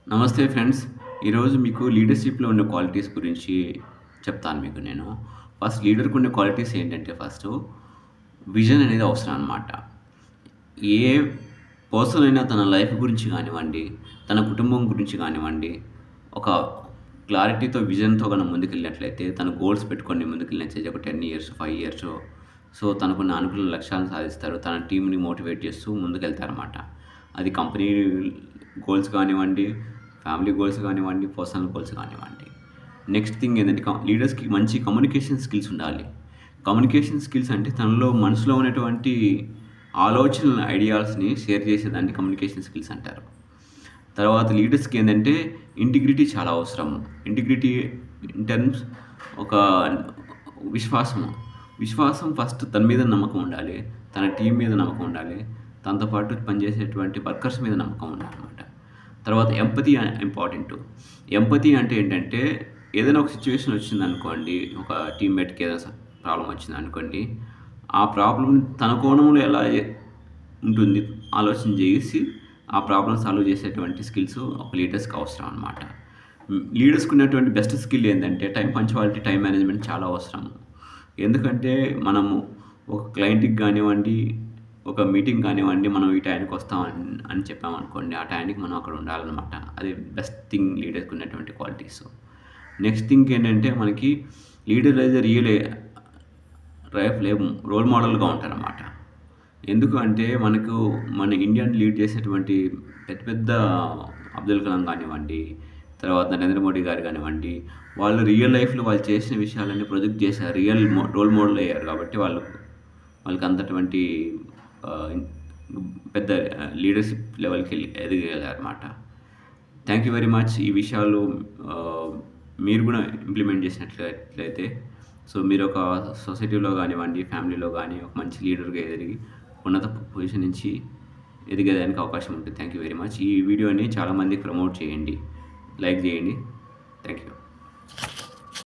నమస్తే ఫ్రెండ్స్. ఈరోజు మీకు లీడర్‌షిప్‌లో ఉన్న క్వాలిటీస్ గురించి చెప్తాను మీకు నేను. ఫస్ట్ లీడర్‌కి ఉండే క్వాలిటీస్ ఏంటంటే విజన్ అనేది అవసరం అనమాట. ఏ పర్సన్ అయినా తన లైఫ్ గురించి గానివ్వండి, తన కుటుంబం గురించి గానివ్వండి, ఒక క్లారిటీతో, విజన్‌తో ముందుకెళ్ళినట్లయితే, తన గోల్స్ పెట్టుకొని ముందుకెళ్ళినట్లయితే ఒక 10 ఇయర్స్, 5 ఇయర్సో తనకున్న అనుకున్న లక్ష్యాలను సాధిస్తారు. తన టీమ్‌ని మోటివేట్ చేస్తూ ముందుకెళ్తారనమాట. అది కంపెనీ గోల్స్ కానివ్వండి, ఫ్యామిలీ గోల్స్ కానివ్వండి, పర్సనల్ గోల్స్ కానివ్వండి. నెక్స్ట్ థింగ్ ఏంటంటే లీడర్స్‌కి మంచి కమ్యూనికేషన్ స్కిల్స్ ఉండాలి. కమ్యూనికేషన్ స్కిల్స్ అంటే తనలో మనసులో ఉన్నటువంటి ఆలోచనలు, ఐడియాస్‌ని షేర్ చేసేదాన్ని కమ్యూనికేషన్ స్కిల్స్ అంటారు. తర్వాత లీడర్స్‌కి ఏందంటే ఇంటిగ్రిటీ చాలా అవసరం. ఇంటిగ్రిటీ ఇన్ టర్మ్స్ ఒక విశ్వాసము. విశ్వాసం ఫస్ట్ తన మీద నమ్మకం ఉండాలి. తన టీమ్ మీద నమ్మకం ఉండాలి. తనతో పాటు పనిచేసేటువంటి వర్కర్స్ మీద నమ్మకం ఉండాలనమాట. తర్వాత ఎంపతి ఇంపార్టెంటు. ఎంపతి అంటే ఏంటంటే ఏదైనా ఒక సిట్యుయేషన్ వచ్చిందనుకోండి, ఒక టీమ్‌మేట్‌కి ఏదైనా ప్రాబ్లమ్ వచ్చిందనుకోండి, ఆ ప్రాబ్లమ్ తన కోణంలో ఎలా ఉంటుంది ఆలోచన చేసి, ఆ ప్రాబ్లమ్ సాల్వ్ చేసేటువంటి స్కిల్స్ ఒక లీడర్స్‌కి అవసరం అనమాట. లీడర్స్‌కి ఉన్నటువంటి బెస్ట్ స్కిల్ ఏందంటే పంక్చువాలిటీ, టైమ్ మేనేజ్‌మెంట్ చాలా అవసరం. ఎందుకంటే మనము ఒక క్లయింట్‌కి గానివ్వండి, ఒక మీటింగ్ కానివ్వండి, మనం ఈ టైంకి వస్తాం అని చెప్పామనుకోండి, ఆ టైంకి మనం అక్కడ ఉండాలనమాట. అది బెస్ట్ థింగ్ లీడర్‌కి ఉన్నటువంటి క్వాలిటీస్. నెక్స్ట్ థింగ్ ఏంటంటే మనకి leader is a real role మోడల్‌గా ఉంటారనమాట. ఎందుకు అంటే మనకు మన ఇండియాని లీడ్ చేసేటువంటి పెద్ద పెద్ద అబ్దుల్ కలాం కానివ్వండి, తర్వాత నరేంద్ర మోడీ గారు కానివ్వండి, వాళ్ళు రియల్ లైఫ్‌లో వాళ్ళు చేసిన విషయాలన్నీ ప్రొజెక్ట్ చేశారు. రోల్ మోడల్ అయ్యారు కాబట్టి వాళ్ళకి అంతటువంటి ఆహ్, పెద్ద లీడర్‌షిప్ లెవెల్‌కెళ్ళి ఎదగగలిగారన్నమాట. Thank you very much. ఈ విషయాలు ఆహ్, మీరు గూడా ఇంప్లిమెంట్ చేసినట్లయితే మీరొక సొసైటీలో గానివ్వండి, ఫ్యామిలీలో గాని ఒక మంచి లీడర్‌గా ఎదిగి ఉన్నత పొజిషన్ నుంచి ఎదిగేదానికి అవకాశం ఉంటుంది. Thank you very much. ఈ వీడియోని చాలా మందికి ప్రమోట్ చేయండి. లైక్ జేయండి. Thank you.